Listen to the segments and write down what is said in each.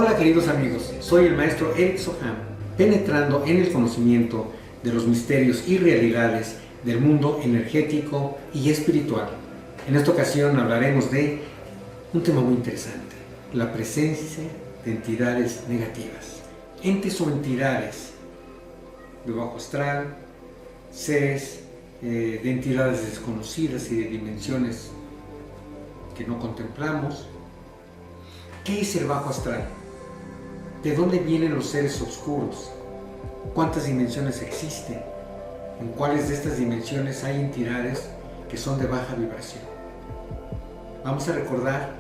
Hola queridos amigos, soy el maestro Eric Soham, penetrando en el conocimiento de los misterios y realidades del mundo energético y espiritual. En esta ocasión hablaremos de un tema muy interesante, la presencia de entidades negativas. Entes o entidades de bajo astral, seres de entidades desconocidas y de dimensiones que no contemplamos. ¿Qué es el bajo astral? ¿De dónde vienen los seres oscuros? ¿Cuántas dimensiones existen? ¿En cuáles de estas dimensiones hay entidades que son de baja vibración? Vamos a recordar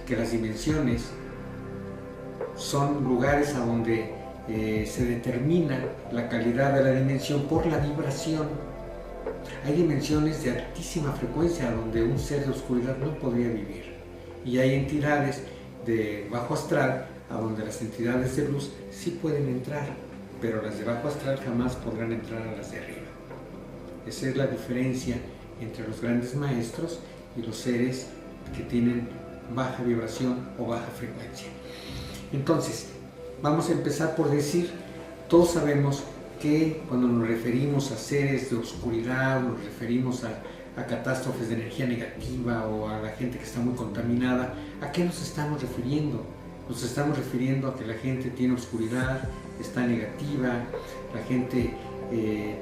que las dimensiones son lugares a donde se determina la calidad de la dimensión por la vibración. Hay dimensiones de altísima frecuencia donde un ser de oscuridad no podría vivir, y hay entidades de bajo astral a donde las entidades de luz sí pueden entrar, pero las de bajo astral jamás podrán entrar a las de arriba. Esa es la diferencia entre los grandes maestros y los seres que tienen baja vibración o baja frecuencia. Entonces, vamos a empezar por decir, todos sabemos que cuando nos referimos a seres de oscuridad, nos referimos a catástrofes de energía negativa o a la gente que está muy contaminada, ¿a qué nos estamos refiriendo? Nos estamos refiriendo a que la gente tiene oscuridad, está negativa, la gente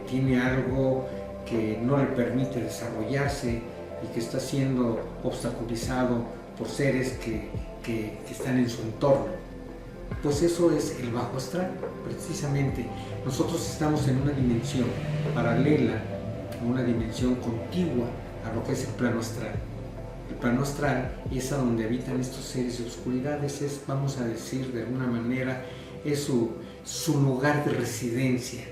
tiene algo que no le permite desarrollarse y que está siendo obstaculizado por seres que están en su entorno. Pues eso es el bajo astral, precisamente. Nosotros estamos en una dimensión paralela, una dimensión contigua a lo que es el plano astral. El plano astral es a donde habitan estos seres de oscuridades, es, vamos a decir de alguna manera, es su lugar de residencia.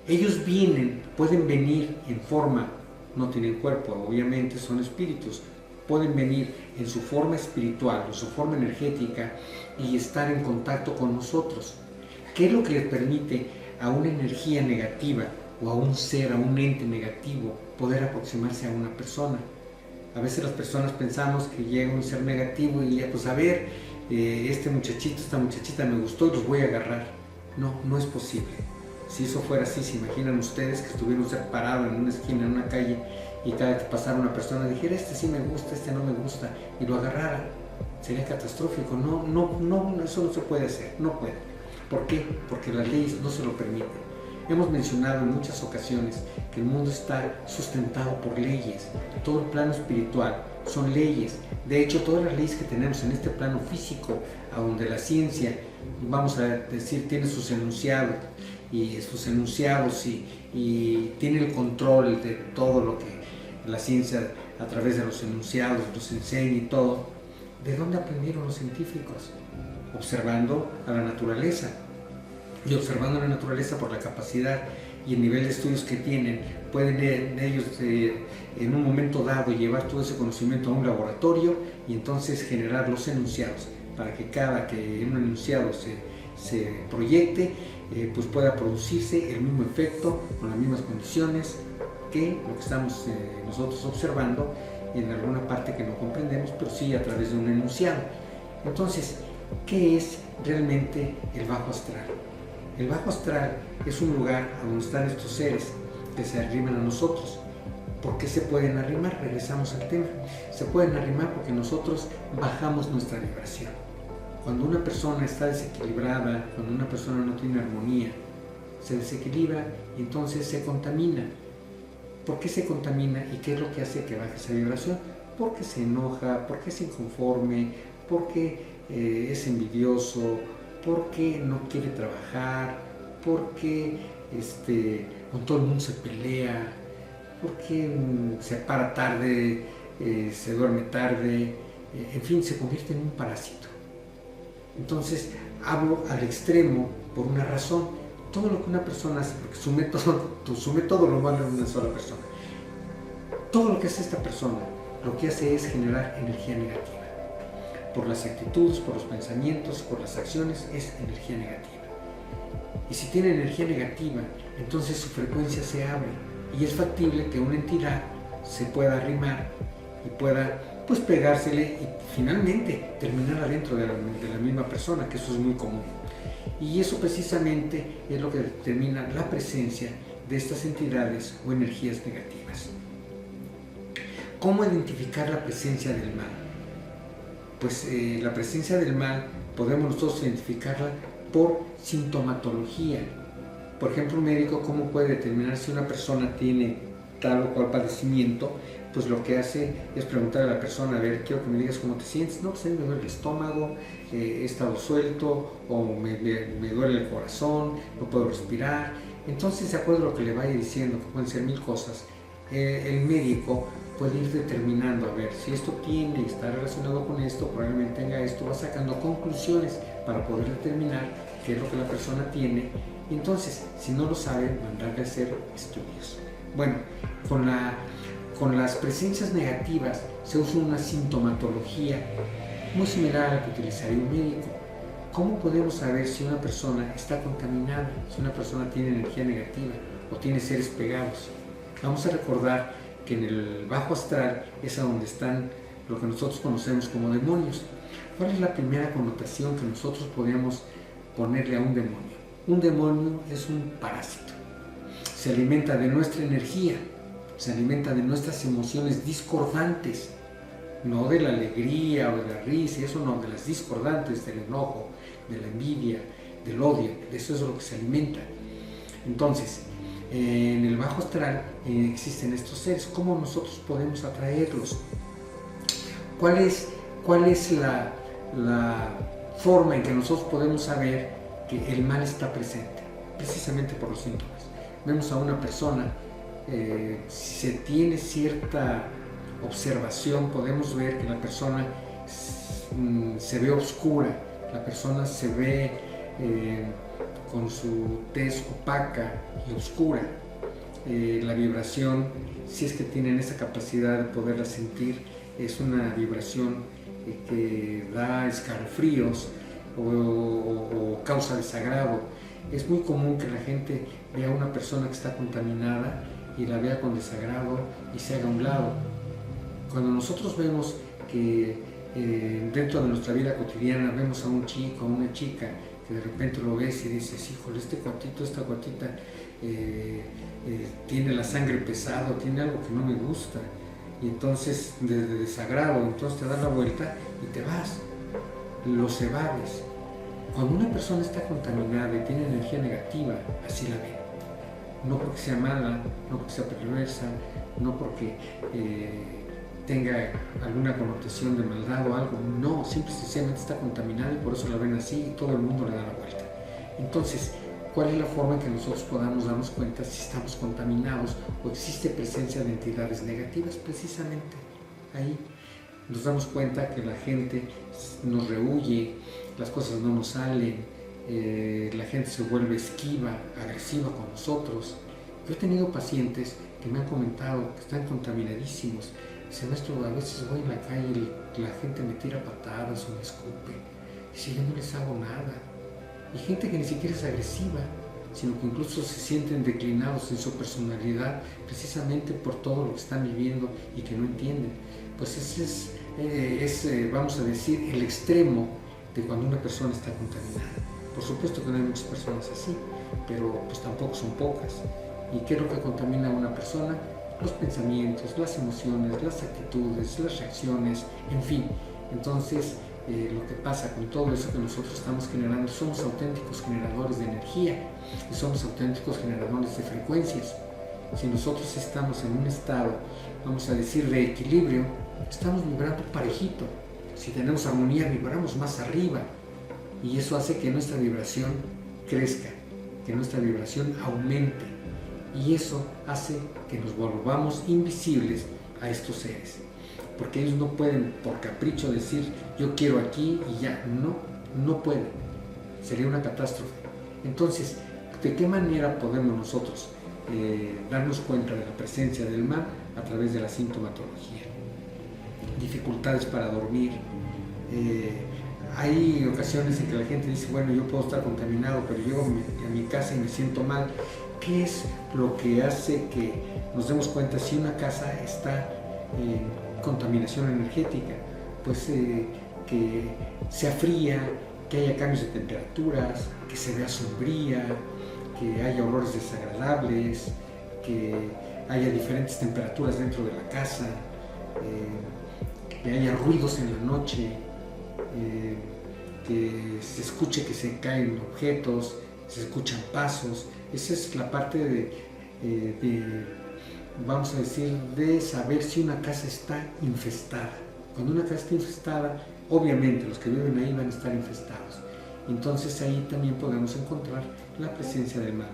Ellos vienen, pueden venir en forma, no tienen cuerpo, obviamente son espíritus, pueden venir en su forma espiritual o su forma energética y estar en contacto con nosotros. ¿Qué es lo que les permite a una energía negativa o a un ser, a un ente negativo, poder aproximarse a una persona? A veces las personas pensamos que llega un ser negativo y ya, pues a ver, este muchachito, esta muchachita me gustó y los voy a agarrar. No, no es posible. Si eso fuera así, ¿se imaginan ustedes que estuviera un ser parado en una esquina, en una calle, y cada vez que pasara una persona dijera, este sí me gusta, este no me gusta, y lo agarrara? Sería catastrófico. No, eso no se puede hacer, no puede. ¿Por qué? Porque las leyes no se lo permiten. Hemos mencionado en muchas ocasiones que el mundo está sustentado por leyes. Todo el plano espiritual son leyes. De hecho, todas las leyes que tenemos en este plano físico, a donde la ciencia, vamos a decir, tiene sus enunciados y tiene el control de todo lo que la ciencia a través de los enunciados nos enseña y todo. ¿De dónde aprendieron los científicos? Observando a la naturaleza. Y observando a la naturaleza, por la capacidad y el nivel de estudios que tienen, pueden ellos en un momento dado llevar todo ese conocimiento a un laboratorio y entonces generar los enunciados para que cada que un enunciado se proyecte, pues pueda producirse el mismo efecto con las mismas condiciones que lo que estamos nosotros observando en alguna parte que no comprendemos, pero sí a través de un enunciado. Entonces, ¿qué es realmente el bajo astral? El bajo astral es un lugar a donde están estos seres que se arriman a nosotros. ¿Por qué se pueden arrimar? Regresamos al tema. Se pueden arrimar porque nosotros bajamos nuestra vibración. Cuando una persona está desequilibrada, cuando una persona no tiene armonía, se desequilibra y entonces se contamina. ¿Por qué se contamina y qué es lo que hace que baje esa vibración? Porque se enoja, porque es inconforme, porque es envidioso, porque no quiere trabajar, porque con todo el mundo se pelea, porque se para tarde, se duerme tarde, en fin, se convierte en un parásito. Entonces, hablo al extremo por una razón. Todo lo que una persona hace, porque sume todo lo malo en una sola persona. Todo lo que hace esta persona, lo que hace es generar energía negativa. Por las actitudes, por los pensamientos, por las acciones, es energía negativa. Y si tiene energía negativa, entonces su frecuencia se abre y es factible que una entidad se pueda arrimar y pueda pues pegársele y finalmente terminar adentro de la misma persona, que eso es muy común. Y eso precisamente es lo que determina la presencia de estas entidades o energías negativas. ¿Cómo identificar la presencia del mal? Pues la presencia del mal podemos nosotros identificarla por sintomatología. Por ejemplo, un médico, ¿cómo puede determinar si una persona tiene tal o cual padecimiento? Pues lo que hace es preguntar a la persona, a ver, quiero que me digas cómo te sientes. No, pues a mí me duele el estómago, he estado suelto, o me duele el corazón, no puedo respirar. Entonces, de acuerdo a lo que le vaya diciendo, que pueden ser 1000 cosas, el médico puede ir determinando, a ver, si esto tiene, está relacionado con esto, probablemente tenga esto, va sacando conclusiones para poder determinar qué es lo que la persona tiene. Y entonces, si no lo sabe, mandarle a hacer estudios. Bueno, con las presencias negativas se usa una sintomatología muy similar a la que utilizaría un médico. ¿Cómo podemos saber si una persona está contaminada, si una persona tiene energía negativa o tiene seres pegados? Vamos a recordar que en el bajo astral es a donde están lo que nosotros conocemos como demonios. ¿Cuál es la primera connotación que nosotros podríamos ponerle a un demonio? Un demonio es un parásito. Se alimenta de nuestra energía, se alimenta de nuestras emociones discordantes, no de la alegría o de la risa, eso no, de las discordantes, del enojo, de la envidia, del odio, de eso es lo que se alimenta. Entonces, en el bajo astral existen estos seres. ¿Cómo nosotros podemos atraerlos? ¿Cuál es la forma en que nosotros podemos saber que el mal está presente? Precisamente por los síntomas. Vemos a una persona, si se tiene cierta observación, podemos ver que la persona se ve oscura, la persona se ve con su tez opaca y oscura. La vibración, si es que tienen esa capacidad de poderla sentir, es una vibración que da escalofríos o causa desagrado. Es muy común que la gente vea a una persona que está contaminada y la vea con desagrado y se haga a un lado. Cuando nosotros vemos que dentro de nuestra vida cotidiana vemos a un chico o una chica que de repente lo ves y dices, híjole, este cuatito, esta cuatita tiene la sangre pesada, tiene algo que no me gusta, y entonces de desagrado, entonces te das la vuelta y te vas, los evades. Cuando una persona está contaminada y tiene energía negativa, así la ven. No porque sea mala, no porque sea perversa, no porque tenga alguna connotación de maldad o algo, no, simple y sencillamente está contaminada y por eso la ven así y todo el mundo le da la vuelta. Entonces, ¿cuál es la forma en que nosotros podamos darnos cuenta si estamos contaminados o existe presencia de entidades negativas? Precisamente ahí nos damos cuenta que la gente nos rehuye, las cosas no nos salen, la gente se vuelve esquiva, agresiva con nosotros. Yo he tenido pacientes que me han comentado que están contaminadísimos. Dice, maestro, a veces voy en la calle y la gente me tira patadas o me escupe. Dice, yo no les hago nada. Y gente que ni siquiera es agresiva, sino que incluso se sienten declinados en su personalidad precisamente por todo lo que están viviendo y que no entienden. Pues ese es vamos a decir, el extremo de cuando una persona está contaminada. Por supuesto que no hay muchas personas así, pero pues tampoco son pocas. ¿Y qué es lo que contamina a una persona? Los pensamientos, las emociones, las actitudes, las reacciones, en fin. Entonces, lo que pasa con todo eso que nosotros estamos generando, somos auténticos generadores de energía y somos auténticos generadores de frecuencias. Si nosotros estamos en un estado, vamos a decir, de equilibrio, estamos vibrando parejito. Si tenemos armonía, vibramos más arriba y eso hace que nuestra vibración crezca, que nuestra vibración aumente, y eso hace que nos volvamos invisibles a estos seres, porque ellos no pueden por capricho decir yo quiero aquí y ya, no pueden, sería una catástrofe. Entonces, ¿de qué manera podemos nosotros darnos cuenta de la presencia del mal? A través de la sintomatología. Dificultades para dormir. Hay ocasiones en que la gente dice, bueno, yo puedo estar contaminado, pero llego a mi casa y me siento mal. ¿Qué es lo que hace que nos demos cuenta si una casa está contaminación energética, pues que sea fría, que haya cambios de temperaturas, que se vea sombría, que haya olores desagradables, que haya diferentes temperaturas dentro de la casa, que haya ruidos en la noche, que se escuche que se caen objetos, se escuchan pasos. Esa es la parte vamos a decir, de saber si una casa está infestada. Cuando una casa está infestada, obviamente los que viven ahí van a estar infestados. Entonces ahí también podemos encontrar la presencia del mal.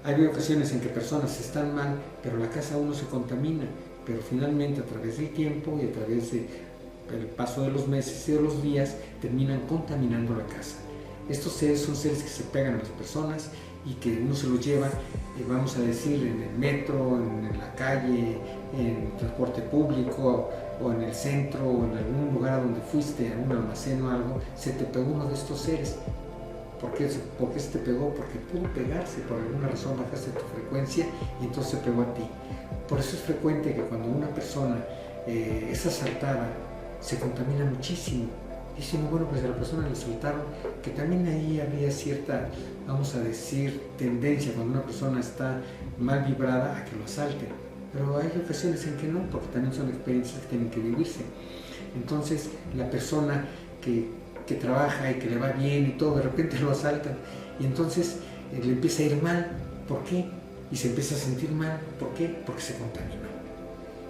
Hay ocasiones en que personas están mal, pero la casa aún no se contamina, pero finalmente a través del tiempo y a través del paso de los meses y de los días terminan contaminando la casa. Estos seres son seres que se pegan a las personas y que uno se los lleva, vamos a decir, en el metro, en la calle, en el transporte público o en el centro o en algún lugar donde fuiste, a un almacén o algo, se te pegó uno de estos seres. ¿Por qué se te pegó? Porque pudo pegarse, por alguna razón bajaste tu frecuencia y entonces se pegó a ti. Por eso es frecuente que cuando una persona es asaltada, se contamina muchísimo. Dicen, bueno, pues a la persona le asaltaron, que también ahí había cierta, vamos a decir, tendencia cuando una persona está mal vibrada a que lo asalten. Pero hay ocasiones en que no, porque también son experiencias que tienen que vivirse. Entonces, la persona que trabaja y que le va bien y todo, de repente lo asaltan y entonces le empieza a ir mal. ¿Por qué? Y se empieza a sentir mal. ¿Por qué? Porque se contaminó.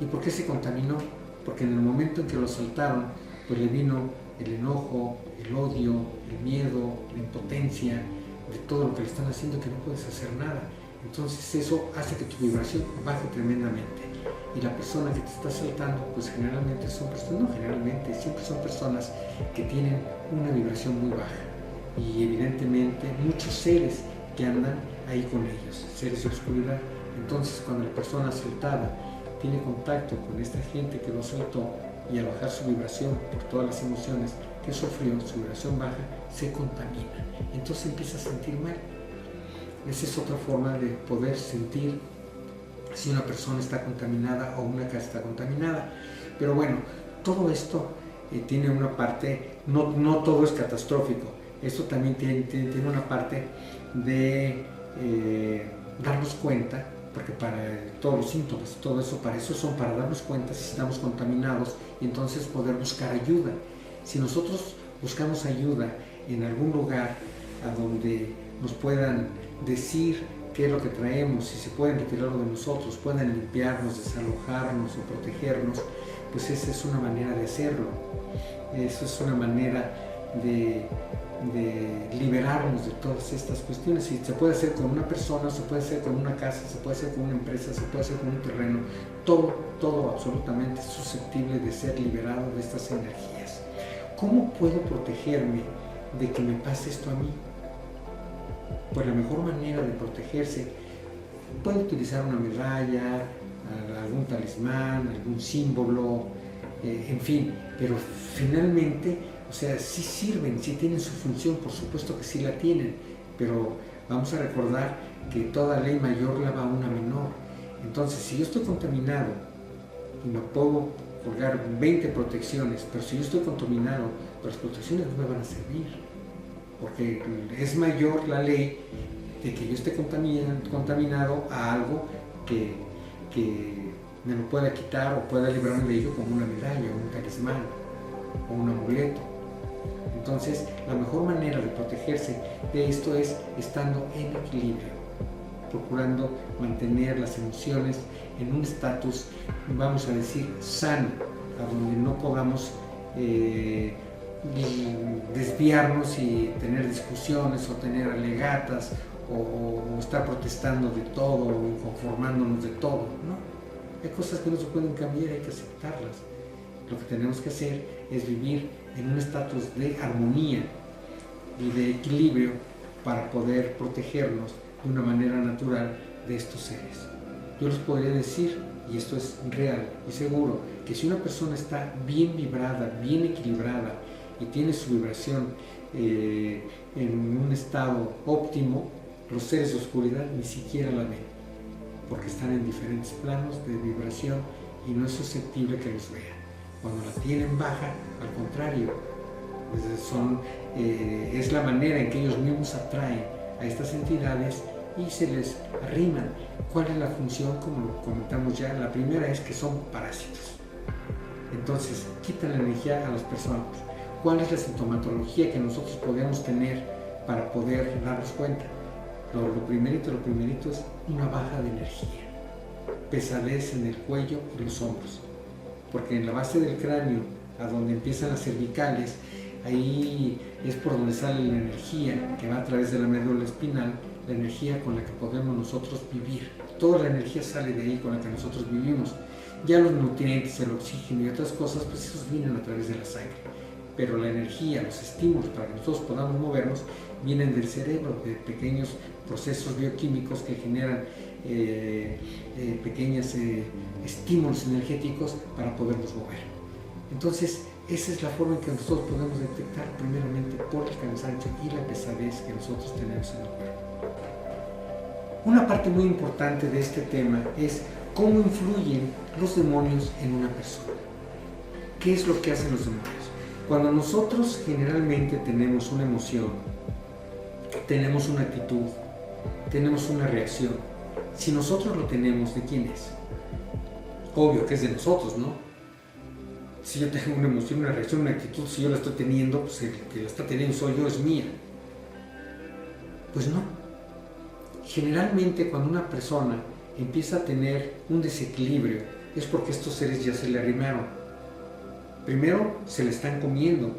¿Y por qué se contaminó? Porque en el momento en que lo asaltaron, pues le vino el enojo, el odio, el miedo, la impotencia de todo lo que le están haciendo, que no puedes hacer nada. Entonces eso hace que tu vibración baje tremendamente. Y la persona que te está asaltando, pues generalmente son personas, no generalmente, siempre son personas que tienen una vibración muy baja. Y evidentemente muchos seres que andan ahí con ellos, seres de oscuridad. Entonces cuando la persona asaltada tiene contacto con esta gente que lo asaltó, y al bajar su vibración por todas las emociones que sufrió, su vibración baja, se contamina. Entonces empieza a sentir mal. Esa es otra forma de poder sentir si una persona está contaminada o una casa está contaminada. Pero bueno, todo esto tiene una parte, no todo es catastrófico. Esto también tiene una parte de darnos cuenta, porque para todos los síntomas, todo eso, para eso son, para darnos cuenta si estamos contaminados y entonces poder buscar ayuda. Si nosotros buscamos ayuda en algún lugar a donde nos puedan decir qué es lo que traemos, si se pueden retirarlo de nosotros, puedan limpiarnos, desalojarnos o protegernos, pues esa es una manera de hacerlo. Eso es una manera de liberarnos de todas estas cuestiones. Y se puede hacer con una persona, se puede hacer con una casa, se puede hacer con una empresa, se puede hacer con un terreno. Todo absolutamente es susceptible de ser liberado de estas energías. ¿Cómo puedo protegerme de que me pase esto a mí? Pues la mejor manera de protegerse, puede utilizar una medalla, algún talismán, algún símbolo, en fin, pero finalmente, o sea, sí sirven, sí tienen su función, por supuesto que sí la tienen, pero vamos a recordar que toda ley mayor lava a una menor. Entonces, si yo estoy contaminado y me puedo colgar 20 protecciones, pero si yo estoy contaminado, pues las protecciones no me van a servir, porque es mayor la ley de que yo esté contaminado a algo que me lo pueda quitar o pueda librarme de ello, como una medalla, un talismán o un amuleto. Entonces, la mejor manera de protegerse de esto es estando en equilibrio, procurando mantener las emociones en un estatus, vamos a decir, sano, a donde no podamos desviarnos y tener discusiones o tener alegatas o estar protestando de todo o inconformándonos de todo, ¿no? Hay cosas que no se pueden cambiar, hay que aceptarlas. Lo que tenemos que hacer es vivir en un estatus de armonía y de equilibrio para poder protegernos de una manera natural de estos seres. Yo les podría decir, y esto es real y seguro, que si una persona está bien vibrada, bien equilibrada y tiene su vibración en un estado óptimo, los seres de oscuridad ni siquiera la ven, porque están en diferentes planos de vibración y no es susceptible que los vean. Cuando la tienen baja, al contrario, es la manera en que ellos mismos atraen a estas entidades y se les arriman. ¿Cuál es la función? Como lo comentamos ya, la primera es que son parásitos. Entonces, quitan la energía a las personas. ¿Cuál es la sintomatología que nosotros podemos tener para poder darnos cuenta? Lo primerito es una baja de energía, pesadez en el cuello y los hombros, porque en la base del cráneo, a donde empiezan las cervicales, ahí es por donde sale la energía que va a través de la médula espinal, la energía con la que podemos nosotros vivir. Toda la energía sale de ahí con la que nosotros vivimos. Ya los nutrientes, el oxígeno y otras cosas, pues esos vienen a través de la sangre. Pero la energía, los estímulos para que nosotros podamos movernos, vienen del cerebro, de pequeños procesos bioquímicos que generan pequeños estímulos energéticos para podernos mover. Entonces, esa es la forma en que nosotros podemos detectar primeramente por el cansancio y la pesadez que nosotros tenemos en el cuerpo. Una parte muy importante de este tema es cómo influyen los demonios en una persona. ¿Qué es lo que hacen los demonios? Cuando nosotros generalmente tenemos una emoción, tenemos una actitud, tenemos una reacción, si nosotros lo tenemos, ¿de quién es? Obvio que es de nosotros, ¿no? Si yo tengo una emoción, una reacción, una actitud, si yo la estoy teniendo, pues el que la está teniendo soy yo, es mía. Pues no. Generalmente cuando una persona empieza a tener un desequilibrio es porque estos seres ya se le arrimaron. Primero se le están comiendo,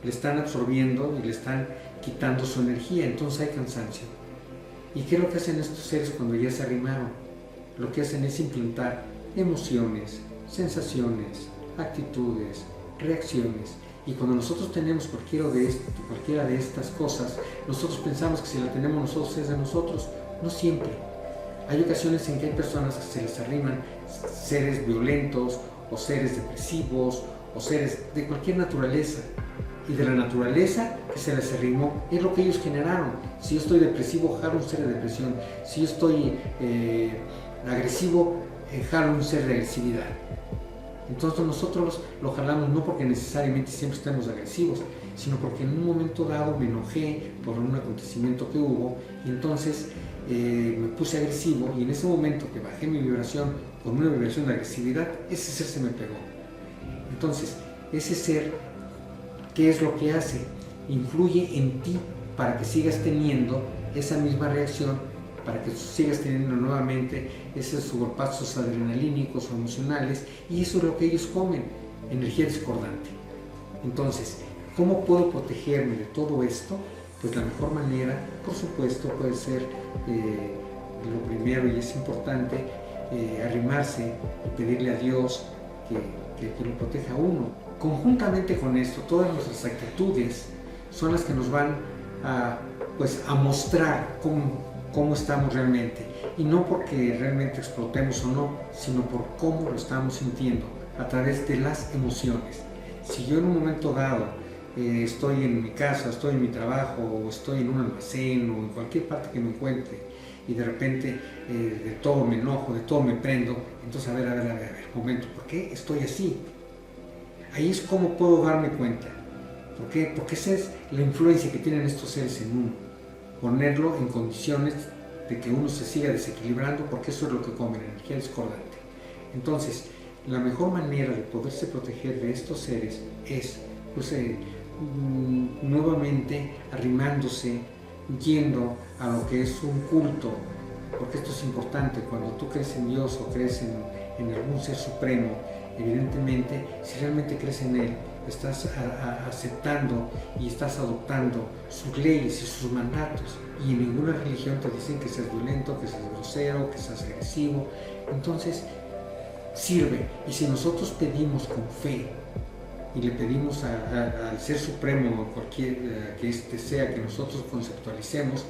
le están absorbiendo y le están quitando su energía, entonces hay cansancio. ¿Y qué es lo que hacen estos seres cuando ya se arrimaron? Lo que hacen es implantar emociones, sensaciones, actitudes, reacciones. Y cuando nosotros tenemos cualquiera de estas cosas, nosotros pensamos que si la tenemos nosotros es de nosotros. No siempre. Hay ocasiones en que hay personas que se les arriman seres violentos o seres depresivos o seres de cualquier naturaleza. Y de la naturaleza que se les arrimó es lo que ellos generaron. Si yo estoy depresivo, jalo un ser de depresión. Si yo estoy agresivo, jalo un ser de agresividad. Entonces nosotros lo jalamos no porque necesariamente siempre estemos agresivos, sino porque en un momento dado me enojé por un acontecimiento que hubo y entonces me puse agresivo y en ese momento que bajé mi vibración con una vibración de agresividad, ese ser se me pegó. Entonces, ese ser, ¿qué es lo que hace? Influye en ti para que sigas teniendo esa misma reacción, para que sigas teniendo nuevamente esos golpazos adrenalínicos o emocionales, y eso es lo que ellos comen, energía discordante. Entonces, ¿cómo puedo protegerme de todo esto? Pues la mejor manera, por supuesto, puede ser lo primero, y es importante, arrimarse y pedirle a Dios que lo proteja a uno. Conjuntamente con esto, todas nuestras actitudes son las que nos van a mostrar cómo estamos realmente, y no porque realmente explotemos o no, sino por cómo lo estamos sintiendo a través de las emociones. Si yo en un momento dado estoy en mi casa, estoy en mi trabajo, o estoy en un almacén o en cualquier parte que me encuentre y de repente de todo me enojo, de todo me prendo, entonces a ver, momento, ¿por qué estoy así? Ahí es como puedo darme cuenta. ¿Por qué? Porque esa es la influencia que tienen estos seres en uno. Ponerlo en condiciones de que uno se siga desequilibrando, porque eso es lo que comen, energía discordante. Entonces, la mejor manera de poderse proteger de estos seres es nuevamente arrimándose, yendo a lo que es un culto, porque esto es importante. Cuando tú crees en Dios o crees en algún ser supremo, evidentemente, si realmente crees en Él, estás aceptando y estás adoptando sus leyes y sus mandatos, y en ninguna religión te dicen que seas violento, que seas grosero, que seas agresivo. Entonces sirve, y si nosotros pedimos con fe y le pedimos al ser supremo, cualquier que sea que nosotros conceptualicemos,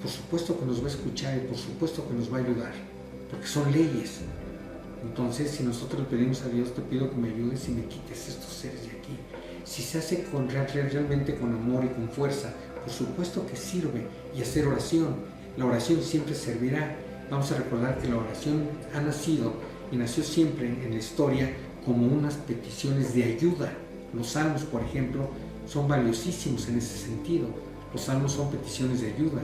por supuesto que nos va a escuchar y por supuesto que nos va a ayudar, porque son leyes. Entonces, si nosotros le pedimos a Dios, te pido que me ayudes y me quites estos seres de aquí. Si se hace realmente con amor y con fuerza, por supuesto que sirve. Y hacer oración. La oración siempre servirá. Vamos a recordar que la oración ha nacido y nació siempre en la historia como unas peticiones de ayuda. Los salmos, por ejemplo, son valiosísimos en ese sentido. Los salmos son peticiones de ayuda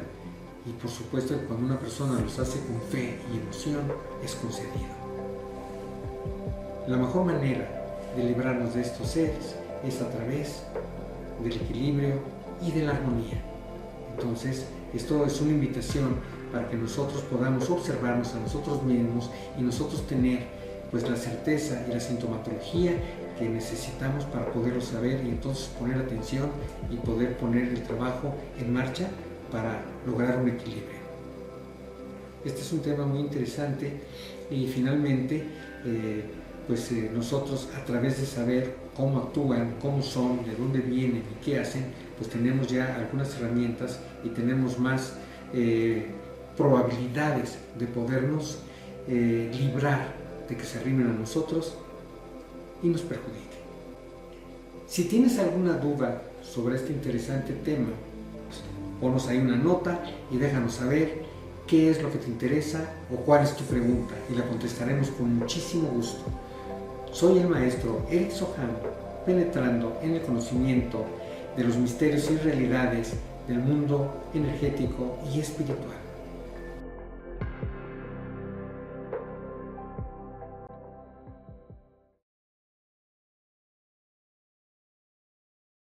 y por supuesto que cuando una persona los hace con fe y emoción es concedido. La mejor manera de librarnos de estos seres es a través del equilibrio y de la armonía. Entonces, esto es una invitación para que nosotros podamos observarnos a nosotros mismos y nosotros tener pues la certeza y la sintomatología que necesitamos para poderlo saber y entonces poner atención y poder poner el trabajo en marcha para lograr un equilibrio. Este es un tema muy interesante y finalmente nosotros a través de saber cómo actúan, cómo son, de dónde vienen y qué hacen, pues tenemos ya algunas herramientas y tenemos más probabilidades de podernos librar de que se arrimen a nosotros y nos perjudiquen. Si tienes alguna duda sobre este interesante tema, pues, ponos ahí una nota y déjanos saber qué es lo que te interesa o cuál es tu pregunta y la contestaremos con muchísimo gusto. Soy el maestro Eric Soham, penetrando en el conocimiento de los misterios y realidades del mundo energético y espiritual.